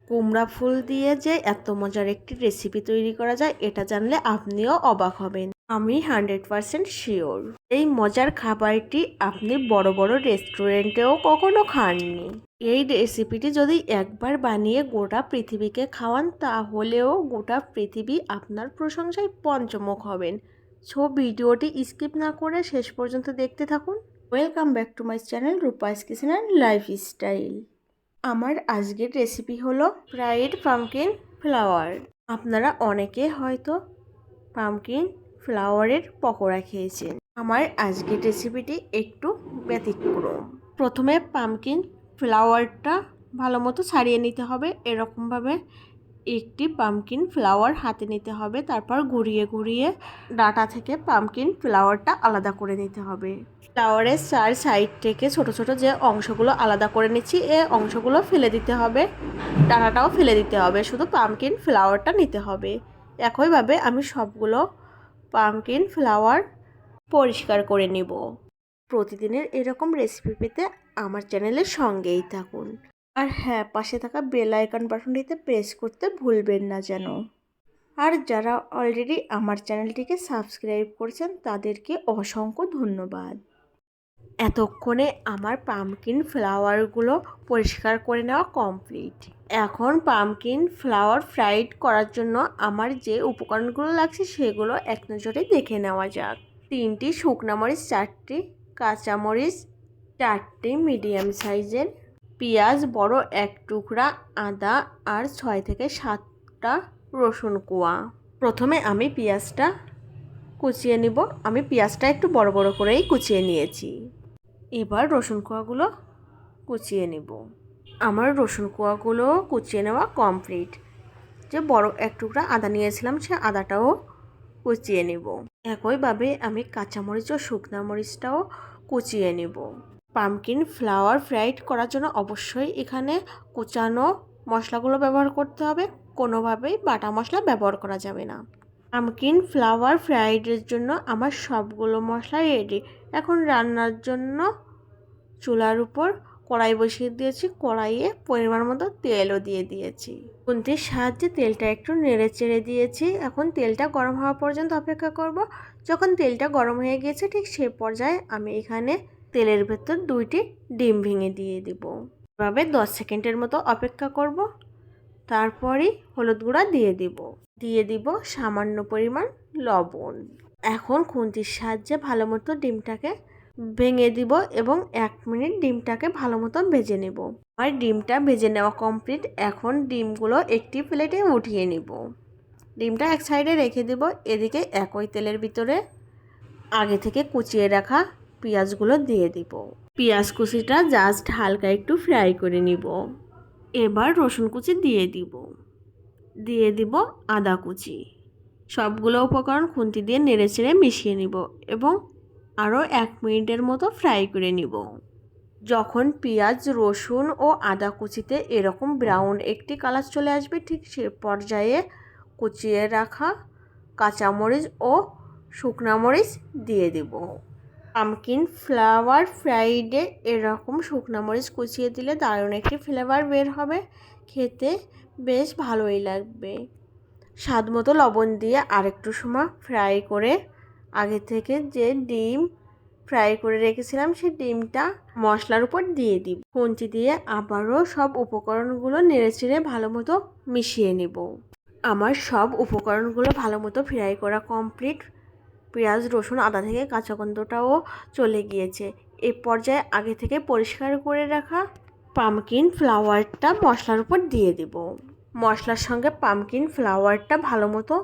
কুমড়া ফুল দিয়ে যে এত মজার একটি রেসিপি তৈরি করা যায় এটা জানলে আপনিও অবাক হবেন। আমি 100% শিওর এই মজার খাবারটি আপনি বড় বড় রেস্টুরেন্টেও কখনো খাননি। এই রেসিপিটি যদি একবার বানিয়ে গোটা পৃথিবীকে খাওয়ান তাহলেও গোটা পৃথিবী আপনার প্রশংসায় পঞ্চমুখ হবেন। সো ভিডিওটি স্কিপ না করে শেষ পর্যন্ত দেখতে থাকুন। Welcome back to my channel Rupa's kitchen and lifestyle. আমার আজকের রেসিপি হলো ফ্রাইড পামকিন ফ্লাওয়ার। আপনারা অনেকে হয়তো পামকিন ফ্লাওয়ারের পকোড়া খেয়েছেন। আমার আজকের রেসিপিটি একটু ব্যতিক্রম। প্রথমে পামকিন ফ্লাওয়ারটা ভালো মতো ছাড়িয়ে নিতে হবে। এরকমভাবে একটি পামকিন ফ্লাওয়ার হাতে নিতে হবে, তারপর ঘুরিয়ে ঘুরিয়ে ডাটা থেকে পামকিন ফ্লাওয়ারটা আলাদা করে নিতে হবে। ফ্লাওয়ারের চার সাইড থেকে ছোট ছোট যে অংশগুলো আলাদা করে নিচ্ছি এই অংশগুলো ফেলে দিতে হবে, ডাটাটাও ফেলে দিতে হবে, শুধু পামকিন ফ্লাওয়ারটা নিতে হবে। একইভাবে আমি সবগুলো পামকিন ফ্লাওয়ার পরিষ্কার করে নিব। প্রতিদিনের এরকম রেসিপি পেতে আমার চ্যানেলের সঙ্গেই থাকুন। আর হ্যাঁ, পাশে থাকা বেল আইকন বাটনটিতে প্রেস করতে ভুলবেন না যেন। আর যারা অলরেডি আমার চ্যানেলটিকে সাবস্ক্রাইব করেছেন তাদেরকে অসংখ্য ধন্যবাদ। এতক্ষণে আমার পামকিন ফ্লাওয়ারগুলো পরিষ্কার করে নেওয়া কমপ্লিট। এখন পামকিন ফ্লাওয়ার ফ্রাইড করার জন্য আমার যে উপকরণগুলো লাগছে সেগুলো এক নজরে দেখে নেওয়া যাক। 3টি শুকনো মরিচ, 4টি কাঁচামরিচ, 4টি মিডিয়াম সাইজের পেঁয়াজ, বড় এক টুকরা আদা আর 6 থেকে 7টা রসুন কোয়া। প্রথমে আমি পেঁয়াজটা কুচিয়ে নিব। আমি পেঁয়াজটা একটু বড় বড় করেই কুচিয়ে নিয়েছি। এবার রসুন কোয়াগুলো কুচিয়ে নেব। আমার রসুন কোয়াগুলো কুচিয়ে নেওয়া কমপ্লিট। যে বড় এক টুকরা আদা নিয়েছিলাম সে আদাটাও কুচিয়ে নেব। একইভাবে আমি কাঁচামরিচ ও শুকনা মরিচটাও কুচিয়ে নেব। পামকিন ফ্লাওয়ার ফ্রাইড করার জন্য অবশ্যই এখানে কুচানো মশলাগুলো ব্যবহার করতে হবে, কোনোভাবেই বাটা মশলা ব্যবহার করা যাবে না। পামকিন ফ্লাওয়ার ফ্রাইডের জন্য আমার সবগুলো মশলা রেডি। এখন রান্নার জন্য চুলার উপর কড়াই বসিয়ে দিয়েছি। কড়াইয়ে পরিমাণ মতো তেলও দিয়ে দিয়েছি। খুন্তির সাহায্যে তেলটা একটু নেড়ে চেড়ে দিয়েছি। এখন তেলটা গরম হওয়া পর্যন্ত অপেক্ষা করব। যখন তেলটা গরম হয়ে গিয়েছে ঠিক সে পর্যায়ে আমি এখানে তেলের ভেতর 2টি ডিম ভেঙে দিয়ে দিব। এভাবে 10 সেকেন্ডের মতো অপেক্ষা করব। তারপরই হলুদ গুঁড়া দিয়ে দিব সামান্য পরিমাণ লবণ। এখন খুন্তির সাহায্যে ভালো মতো ডিমটাকে ভেঙে দিব এবং 1 মিনিট ডিমটাকে ভালো মতো ভেজে নেব। আর ডিমটা ভেজে নেওয়া কমপ্লিট। এখন ডিমগুলো একটি প্লেটে উঠিয়ে নিব। ডিমটা এক সাইডে রেখে দেব। এদিকে একই তেলের ভিতরে আগে থেকে কুচিয়ে রাখা পেঁয়াজগুলো দিয়ে দিব। পেঁয়াজ কুচিটা জাস্ট হালকা একটু ফ্রাই করে নিব। এবার রসুন কুচি দিয়ে দিব আদা কুচি। সবগুলো উপকরণ খুন্তি দিয়ে নেড়েচেড়ে মিশিয়ে নিব এবং আরও 1 মিনিটের মতো ফ্রাই করে নিব। যখন পেঁয়াজ, রসুন ও আদা কুচিতে এরকম ব্রাউন একটি কালার চলে আসবে ঠিক সে পর্যায়ে কুচিয়ে রাখা কাঁচামরিচ ও শুকনা মরিচ দিয়ে দিব। পামকিন ফ্লাওয়ার ফ্রাইডে এরকম শুকনা মরিচ কুচিয়ে দিলে দারুণ একটি ফ্লেভার বের হবে, খেতে বেশ ভালোই লাগবে। স্বাদ মতো লবণ দিয়ে আরেকটু সময় ফ্রাই করে আগে থেকে যে ডিম ফ্রাই করে রেখেছিলাম সেই ডিমটা মশলার উপর দিয়ে দিব। খুন্তি দিয়ে আবারও সব উপকরণগুলো নেড়েচেড়ে ভালো মতো মিশিয়ে নেব। আমার সব উপকরণগুলো ভালো মতো ফ্রাই করা কমপ্লিট। পেঁয়াজ, রসুন, আদা থেকে কাঁচা গন্ধটাও চলে গিয়েছে। এই পর্যায়ে আগে থেকে পরিষ্কার করে রাখা পামকিন ফ্লাওয়ারটা মশলার উপর দিয়ে দিব। মশলার সঙ্গে পামকিন ফ্লাওয়ারটা ভালো মতো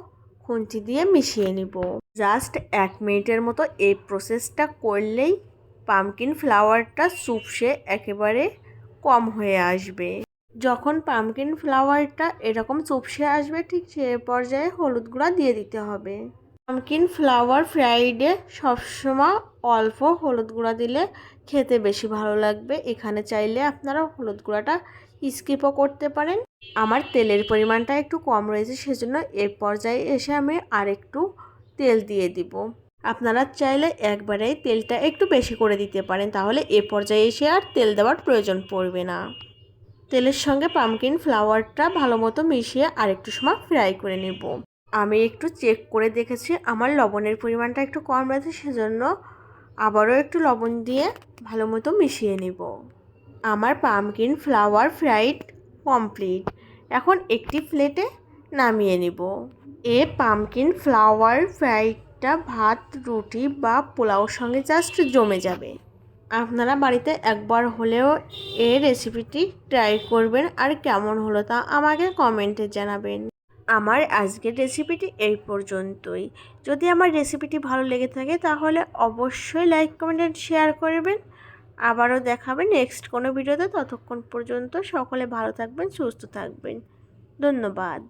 খুন্তি দিয়ে মিশিয়ে নিব। জাস্ট 1 মিনিটের মতো এই প্রসেসটা করলেই পামকিন ফ্লাওয়ারটা চুপসে একেবারে কম হয়ে আসবে। যখন পামকিন ফ্লাওয়ারটা এরকম চুপসে আসবে ঠিক সে পর্যায়ে হলুদ গুঁড়া দিয়ে দিতে হবে। পামকিন ফ্লাওয়ার ফ্রাইডে সবসময় অল্প হলুদ গুঁড়া দিলে খেতে বেশি ভালো লাগবে। এখানে চাইলে আপনারা হলুদ গুঁড়াটা স্কিপও করতে পারেন। আমার তেলের পরিমাণটা একটু কম রয়েছে সেজন্য এই পর্যায়ে এসে আমি আরেকটু তেল দিয়ে দিব। আপনারা চাইলে একবারেই তেলটা একটু বেশি করে দিতে পারেন, তাহলে এ পর্যায়ে এসে আর তেল দেওয়ার প্রয়োজন পড়বে না। তেলের সঙ্গে পামকিন ফ্লাওয়ারটা ভালো মতো মিশিয়ে আরেকটু সময় ফ্রাই করে নেব। আমি একটু চেক করে দেখেছি আমার লবণের পরিমাণটা একটু কম আছে, সেজন্য আবারও একটু লবণ দিয়ে ভালো মতো মিশিয়ে নেব। আমার পামকিন ফ্লাওয়ার ফ্রাইড কমপ্লিট। এখন একটি প্লেটে নামিয়ে নেব। পামকিন ফ্লাওয়ার ফ্রাইডটা ভাত, রুটি বা পোলাওর সঙ্গে জাস্ট জমে যাবে। আপনারা বাড়িতে একবার হলেও এই রেসিপিটি ট্রাই করবেন, আর কেমন হলো তা আমাকে কমেন্টে জানাবেন। আমার আজকের রেসিপিটি এই পর্যন্তই। যদি আমার রেসিপিটি ভালো লেগে থাকে তাহলে অবশ্যই লাইক, কমেন্ট অ্যান্ড শেয়ার করবেন। আবারও দেখাবেন নেক্সট কোনো ভিডিওতে। ততক্ষণ পর্যন্ত সকলে ভালো থাকবেন, সুস্থ থাকবেন। ধন্যবাদ।